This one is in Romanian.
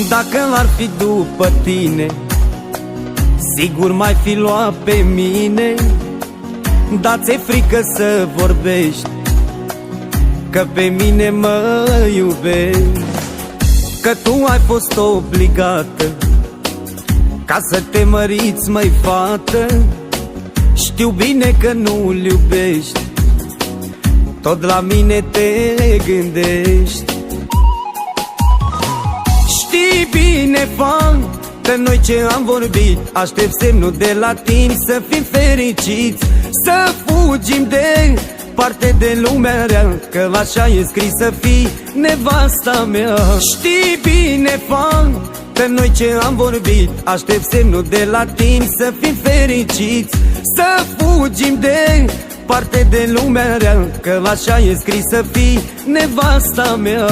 Dacă l-ar fi după tine, sigur mai fi luat pe mine. Dar ți-e frică să vorbești că pe mine mă iubești, că tu ai fost obligată ca să te măriți, măi fată. Știu bine că nu-l iubești, tot la mine te gândești. Știi bine, fată, noi ce am vorbit, aștept semnul de la tine să fim fericiți, să fugim de parte de lumea rea, că așa e scris să fii nevasta mea. Știi bine, fată, noi ce am vorbit, aștept semnul de la tine să fim fericiți, să fugim de parte de lumea rea, că așa e scris să fii nevasta mea.